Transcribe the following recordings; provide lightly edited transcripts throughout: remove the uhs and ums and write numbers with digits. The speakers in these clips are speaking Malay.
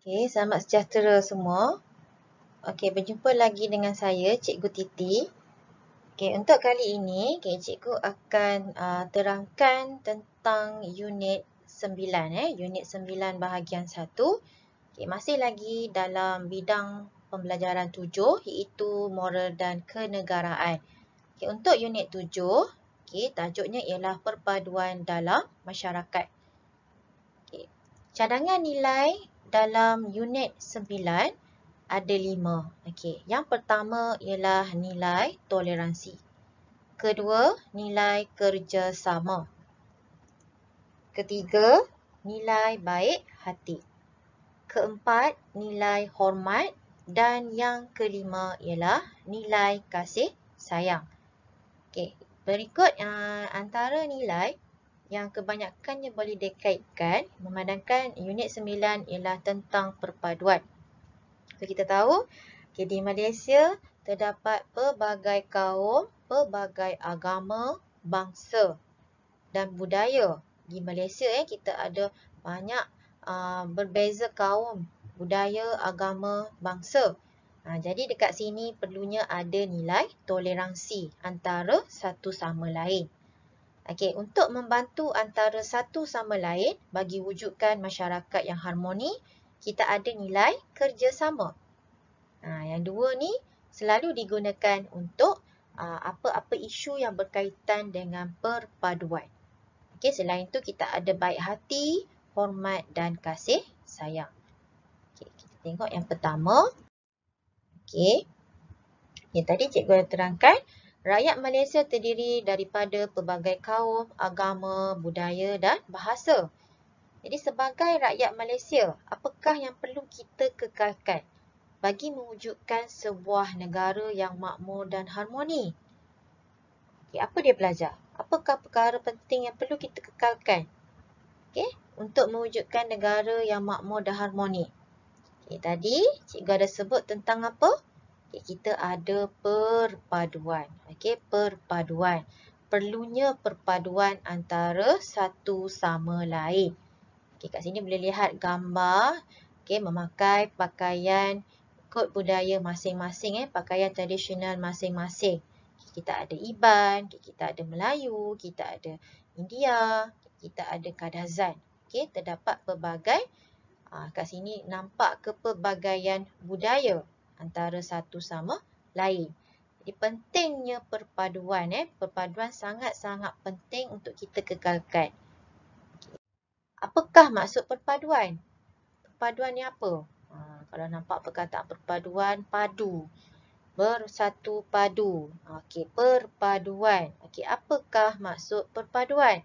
Okey, selamat sejahtera semua. Okey, berjumpa lagi dengan saya, Cikgu Titi. Okey, untuk kali ini, Cikgu akan terangkan tentang unit 9, unit 9 bahagian 1. Okey, masih lagi dalam bidang pembelajaran 7, iaitu moral dan kenegaraan. Okey, untuk unit 7, tajuknya ialah perpaduan dalam masyarakat. Okey, cadangan nilai dalam unit 9 ada 5. Okey, yang pertama ialah nilai toleransi. Kedua, nilai kerjasama. Ketiga, nilai baik hati. Keempat, nilai hormat. Dan yang kelima ialah nilai kasih sayang. Okey, berikut antara nilai yang kebanyakannya boleh dikaitkan memandangkan unit 9 ialah tentang perpaduan. So, kita tahu di Malaysia terdapat pelbagai kaum, pelbagai agama, bangsa dan budaya. Di Malaysia kita ada banyak berbeza kaum, budaya, agama, bangsa. Jadi dekat sini perlunya ada nilai toleransi antara satu sama lain. Okey, untuk membantu antara satu sama lain bagi wujudkan masyarakat yang harmoni, kita ada nilai kerjasama. Yang dua ni selalu digunakan untuk apa-apa isu yang berkaitan dengan perpaduan. Okey, selain itu kita ada baik hati, hormat dan kasih sayang. Okey, kita tengok yang pertama. Okey. Yang tadi cikgu dah terangkan, rakyat Malaysia terdiri daripada pelbagai kaum, agama, budaya dan bahasa. Jadi sebagai rakyat Malaysia, apakah yang perlu kita kekalkan bagi mewujudkan sebuah negara yang makmur dan harmoni? Okey, apa dia belajar? Apakah perkara penting yang perlu kita kekalkan? Okey, untuk mewujudkan negara yang makmur dan harmoni. Okey, tadi cikgu ada sebut tentang apa? Okey, kita ada perpaduan. Okey, perpaduan. Perlunya perpaduan antara satu sama lain. Okey, kat sini boleh lihat gambar. Okey, memakai pakaian kod budaya masing-masing, pakaian tradisional masing-masing. Kita ada Iban, kita ada Melayu, kita ada India, kita ada Kadazan. Okey, terdapat pelbagai. Kat sini nampak kepelbagaian budaya antara satu sama lain. Jadi pentingnya perpaduan, perpaduan sangat-sangat penting untuk kita kekalkan. Apakah maksud perpaduan? Perpaduan ni apa? Kalau nampak perkataan perpaduan, padu. Bersatu padu. Okey, perpaduan. Okey, apakah maksud perpaduan?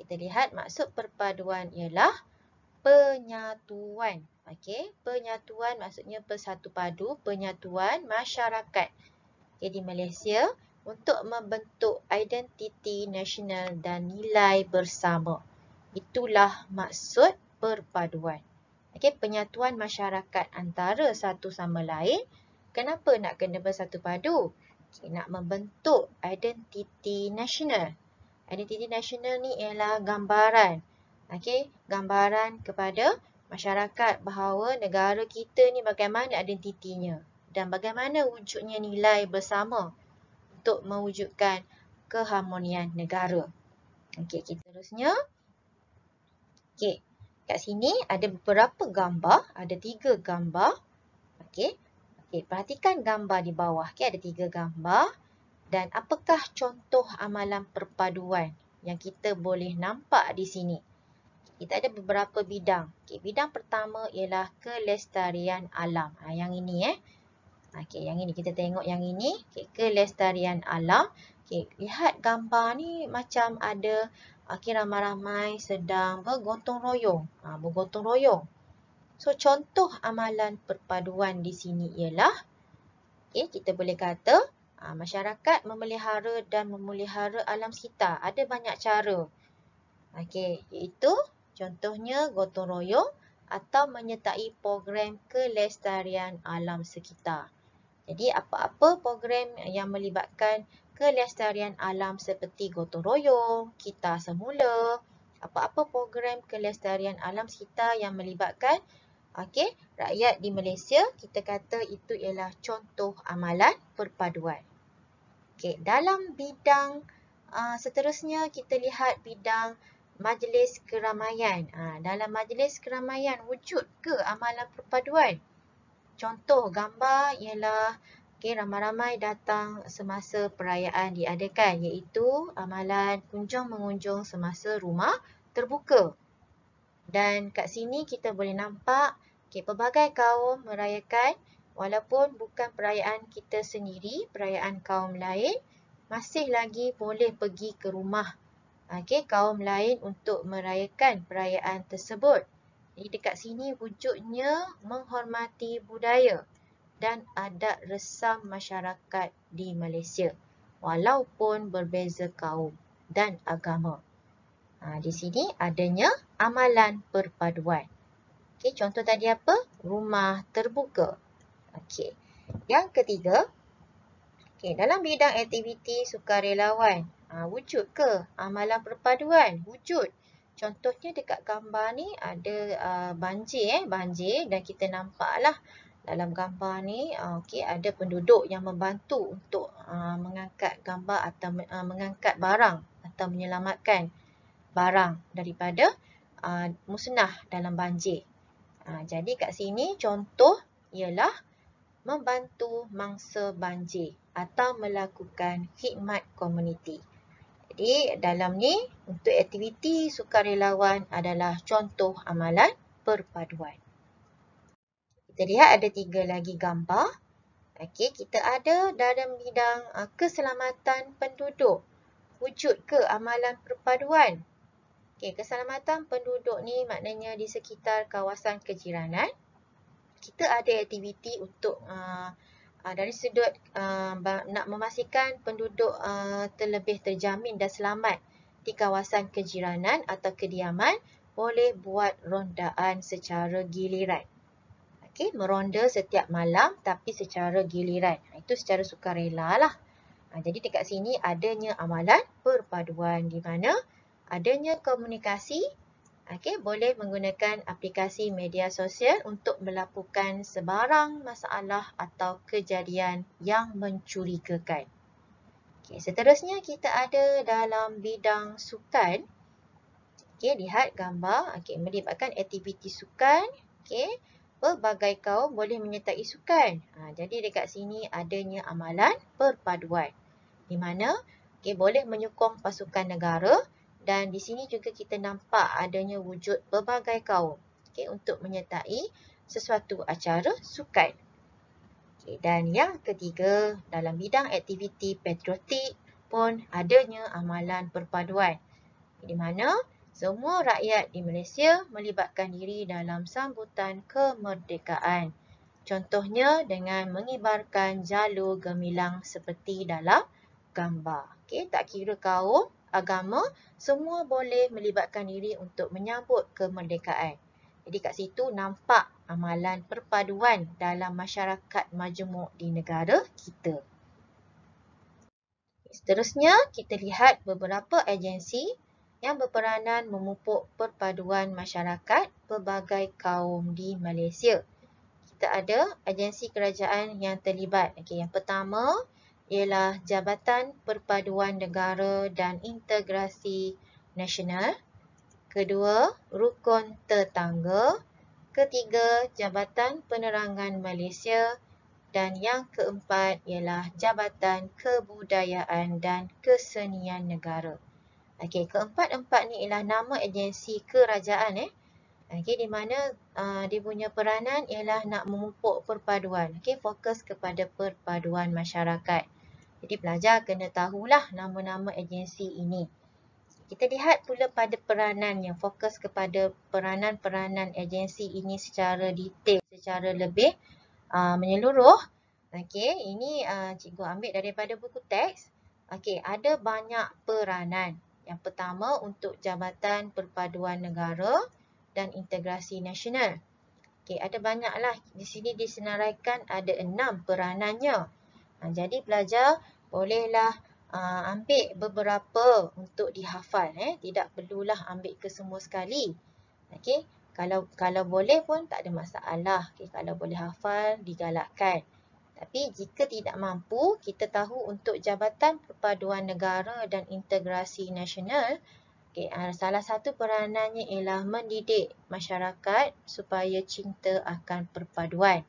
Kita lihat maksud perpaduan ialah penyatuan. Okey, penyatuan maksudnya bersatu padu, penyatuan masyarakat. Okey, di Malaysia untuk membentuk identiti nasional dan nilai bersama. Itulah maksud perpaduan. Okey, penyatuan masyarakat antara satu sama lain. Kenapa nak kena bersatu padu? Okay, nak membentuk identiti nasional. Identiti nasional ni ialah gambaran. Okey, gambaran kepada masyarakat bahawa negara kita ni bagaimana identitinya dan bagaimana wujudnya nilai bersama untuk mewujudkan keharmonian negara. Okey, kita terusnya. Okey, kat sini ada beberapa gambar, ada 3 gambar. Okey. Okey, perhatikan gambar di bawah. Okey, ada 3 gambar. Dan apakah contoh amalan perpaduan yang kita boleh nampak di sini? Kita ada beberapa bidang. Okey, bidang pertama ialah kelestarian alam. Yang ini Okey, yang ini kita tengok yang ini. Okey, kelestarian alam. Okey, lihat gambar ni macam ada ramai-ramai sedang bergotong royong. Bergotong royong. So, contoh amalan perpaduan di sini ialah, okey, kita boleh kata masyarakat memelihara dan memelihara alam sekitar. Ada banyak cara. Okey, iaitu contohnya gotong royong atau menyertai program kelestarian alam sekitar. Jadi, apa-apa program yang melibatkan kelestarian alam seperti gotong royong, kita semula, apa-apa program kelestarian alam sekitar yang melibatkan Okey, rakyat di Malaysia kita kata itu ialah contoh amalan perpaduan. Okey, dalam bidang seterusnya kita lihat bidang majlis keramaian. Dalam majlis keramaian wujud ke amalan perpaduan? Contoh gambar ialah ramai-ramai datang semasa perayaan diadakan, iaitu amalan kunjung mengunjung semasa rumah terbuka. Dan kat sini kita boleh nampak pelbagai kaum merayakan walaupun bukan perayaan kita sendiri, perayaan kaum lain, masih lagi boleh pergi ke rumah kaum lain untuk merayakan perayaan tersebut. Jadi dekat sini wujudnya menghormati budaya dan adat resam masyarakat di Malaysia walaupun berbeza kaum dan agama. Di sini adanya amalan perpaduan. Okey, contoh tadi apa? Rumah terbuka. Okey. Yang ketiga, dalam bidang aktiviti sukarelawan, wujud ke amalan perpaduan? Wujud. Contohnya dekat gambar ni ada banjir dan kita nampaklah dalam gambar ni ada penduduk yang membantu untuk mengangkat gambar atau mengangkat barang atau menyelamatkan barang daripada musnah dalam banjir. Jadi kat sini contoh ialah membantu mangsa banjir atau melakukan khidmat komuniti. Jadi dalam ni untuk aktiviti sukarelawan adalah contoh amalan perpaduan. Kita lihat ada 3 lagi gambar. Okey, kita ada dalam bidang keselamatan penduduk. Wujud ke amalan perpaduan? Okey, keselamatan penduduk ni maknanya di sekitar kawasan kejiranan. Kita ada aktiviti untuk dari sudut nak memastikan penduduk terlebih terjamin dan selamat di kawasan kejiranan atau kediaman, boleh buat rondaan secara giliran. Okey, meronda setiap malam tapi secara giliran. Itu secara sukarela lah. Jadi dekat sini adanya amalan perpaduan di mana adanya komunikasi. Boleh menggunakan aplikasi media sosial untuk melaporkan sebarang masalah atau kejadian yang mencurigakan. Seterusnya kita ada dalam bidang sukan. Lihat gambar. Melibatkan aktiviti sukan. Pelbagai kaum boleh menyertai sukan. Jadi dekat sini adanya amalan perpaduan. Di mana boleh menyokong pasukan negara. Dan di sini juga kita nampak adanya wujud pelbagai kaum untuk menyertai sesuatu acara sukan. Dan yang ketiga, dalam bidang aktiviti patriotik pun adanya amalan perpaduan. Di mana semua rakyat di Malaysia melibatkan diri dalam sambutan kemerdekaan. Contohnya dengan mengibarkan jalur gemilang seperti dalam gambar. Tak kira kaum, agama, semua boleh melibatkan diri untuk menyambut kemerdekaan. Jadi kat situ nampak amalan perpaduan dalam masyarakat majmuk di negara kita. Seterusnya, kita lihat beberapa agensi yang berperanan memupuk perpaduan masyarakat pelbagai kaum di Malaysia. Kita ada agensi kerajaan yang terlibat. Yang pertama ialah Jabatan Perpaduan Negara dan Integrasi Nasional. Kedua, Rukun Tetangga. Ketiga, Jabatan Penerangan Malaysia. Dan yang keempat ialah Jabatan Kebudayaan dan Kesenian Negara. Keempat-empat ni ialah nama agensi kerajaan. Di mana dia punya peranan ialah nak memupuk perpaduan. Fokus kepada perpaduan masyarakat. Jadi pelajar kena tahulah nama-nama agensi ini. Kita lihat pula pada peranan yang fokus kepada peranan-peranan agensi ini secara detail, secara lebih menyeluruh. Ini cikgu ambil daripada buku teks. Ada banyak peranan. Yang pertama untuk Jabatan Perpaduan Negara dan Integrasi Nasional. Ada banyaklah. Di sini disenaraikan ada 6 peranannya. Jadi pelajar bolehlah ambil beberapa untuk dihafal. Tidak perlulah ambil ke semua sekali. Kalau boleh pun tak ada masalah. Okay, kalau boleh hafal, digalakkan. Tapi jika tidak mampu, kita tahu untuk Jabatan Perpaduan Negara dan Integrasi Nasional, salah satu peranannya ialah mendidik masyarakat supaya cinta akan perpaduan.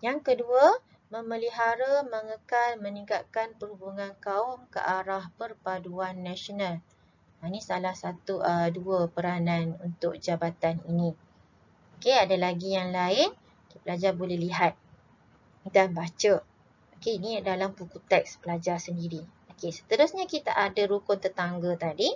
Yang kedua, memelihara, mengekal, meningkatkan perhubungan kaum ke arah perpaduan nasional. Ini salah satu dua peranan untuk jabatan ini. Ada lagi yang lain, pelajar boleh lihat dan baca. Ini dalam buku teks pelajar sendiri. Seterusnya kita ada rukun tetangga tadi.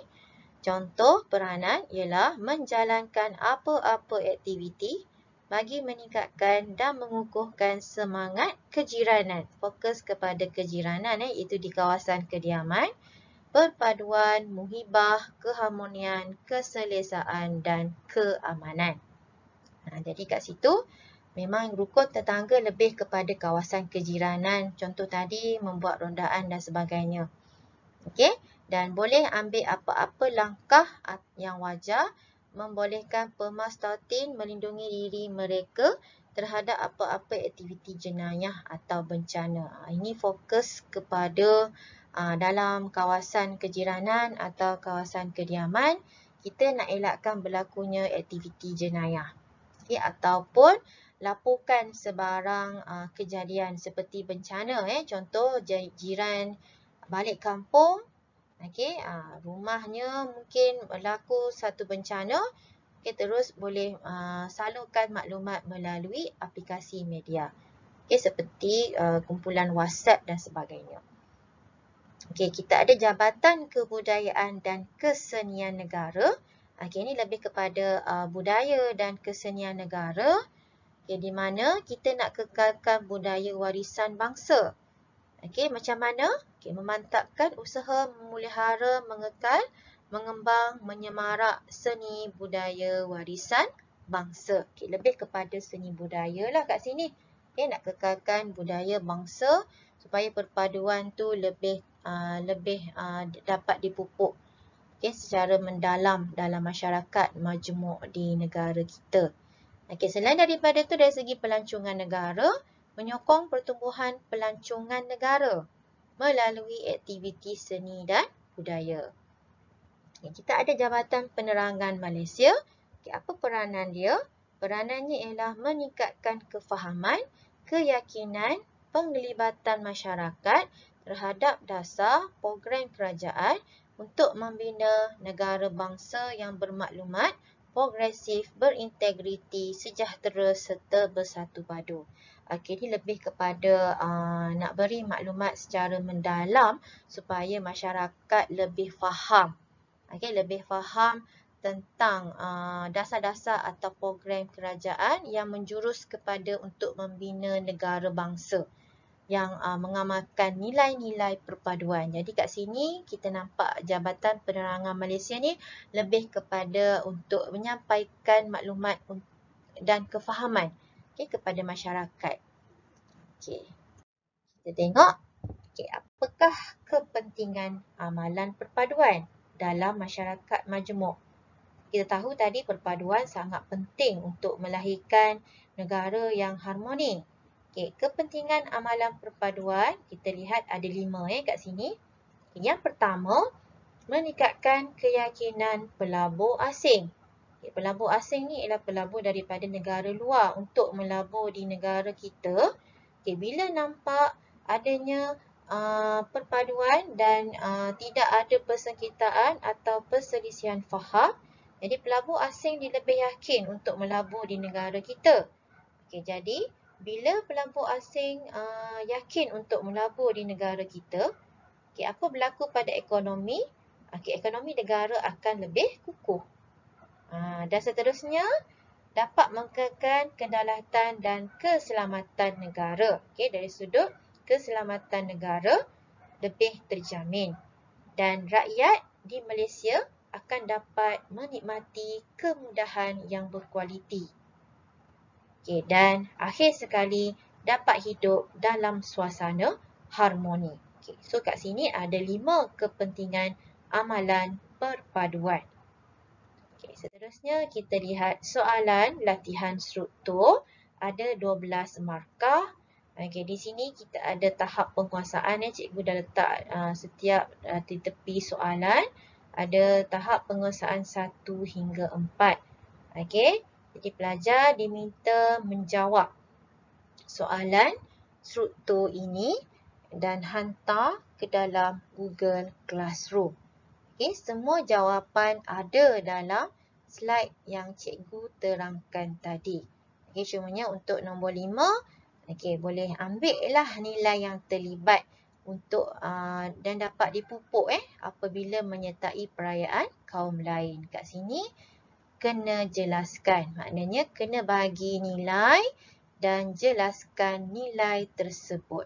Contoh peranan ialah menjalankan apa-apa aktiviti bagi meningkatkan dan mengukuhkan semangat kejiranan. Fokus kepada kejiranan iaitu di kawasan kediaman, perpaduan, muhibah, keharmonian, keselesaan dan keamanan. Jadi kat situ memang rukun tetangga lebih kepada kawasan kejiranan. Contoh tadi membuat rondaan dan sebagainya. Dan boleh ambil apa-apa langkah yang wajar membolehkan pemas tautin melindungi diri mereka terhadap apa-apa aktiviti jenayah atau bencana. Ini fokus kepada dalam kawasan kejiranan atau kawasan kediaman, kita nak elakkan berlakunya aktiviti jenayah. Ataupun laporkan sebarang kejadian seperti bencana. Contoh jiran balik kampung, rumahnya mungkin berlaku satu bencana, terus boleh salurkan maklumat melalui aplikasi media. Seperti kumpulan WhatsApp dan sebagainya. Kita ada Jabatan Kebudayaan dan Kesenian Negara. Ini lebih kepada budaya dan kesenian negara, di mana kita nak kekalkan budaya warisan bangsa. Macam mana? Memantapkan usaha memelihara, mengekal, mengembang, menyemarak seni budaya warisan bangsa. Lebih kepada seni budaya lah kat sini. Nak kekalkan budaya bangsa supaya perpaduan tu lebih dapat dipupuk secara mendalam dalam masyarakat majmuk di negara kita. Selain daripada itu, dari segi pelancongan negara, menyokong pertumbuhan pelancongan negara melalui aktiviti seni dan budaya. Kita ada Jabatan Penerangan Malaysia. Apa peranan dia? Peranannya ialah meningkatkan kefahaman, keyakinan, penglibatan masyarakat terhadap dasar program kerajaan untuk membina negara bangsa yang bermaklumat, progresif, berintegriti, sejahtera serta bersatu padu. Ini lebih kepada nak beri maklumat secara mendalam supaya masyarakat lebih faham. Lebih faham tentang dasar-dasar atau program kerajaan yang menjurus kepada untuk membina negara bangsa yang mengamalkan nilai-nilai perpaduan. Jadi kat sini kita nampak Jabatan Penerangan Malaysia ni lebih kepada untuk menyampaikan maklumat dan kefahaman kepada masyarakat. Kita tengok apakah kepentingan amalan perpaduan dalam masyarakat majmuk. Kita tahu tadi perpaduan sangat penting untuk melahirkan negara yang harmoni. Kepentingan amalan perpaduan, kita lihat ada 5 kat sini. Yang pertama, meningkatkan keyakinan pelabur asing. Pelabur asing ni ialah pelabur daripada negara luar untuk melabur di negara kita. Bila nampak adanya perpaduan dan tidak ada persengketaan atau perselisihan faham, jadi pelabur asing dia lebih yakin untuk melabur di negara kita. Jadi bila pelabur asing yakin untuk melabur di negara kita, apa berlaku pada ekonomi? Ekonomi negara akan lebih kukuh. Dan seterusnya, dapat mengekalkan kedaulatan dan keselamatan negara. Dari sudut keselamatan negara lebih terjamin. Dan rakyat di Malaysia akan dapat menikmati kemudahan yang berkualiti. Dan akhir sekali, dapat hidup dalam suasana harmoni. So kat sini ada 5 kepentingan amalan perpaduan. Seterusnya kita lihat soalan latihan struktur. Ada 12 markah. Okey, di sini kita ada tahap penguasaan yang cikgu dah letak setiap di tepi soalan. Ada tahap penguasaan 1 hingga 4. Okey, jadi pelajar diminta menjawab soalan struktur ini dan hantar ke dalam Google Classroom. Okey, semua jawapan ada dalam slide yang cikgu terangkan tadi. Okey, cumanya untuk nombor 5, okey, boleh ambil lah nilai yang terlibat untuk dan dapat dipupuk apabila menyertai perayaan kaum lain. Kat sini kena jelaskan. Maknanya kena bagi nilai dan jelaskan nilai tersebut.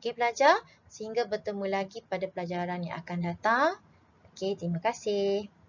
Okey pelajar, sehingga bertemu lagi pada pelajaran yang akan datang. Okey, terima kasih.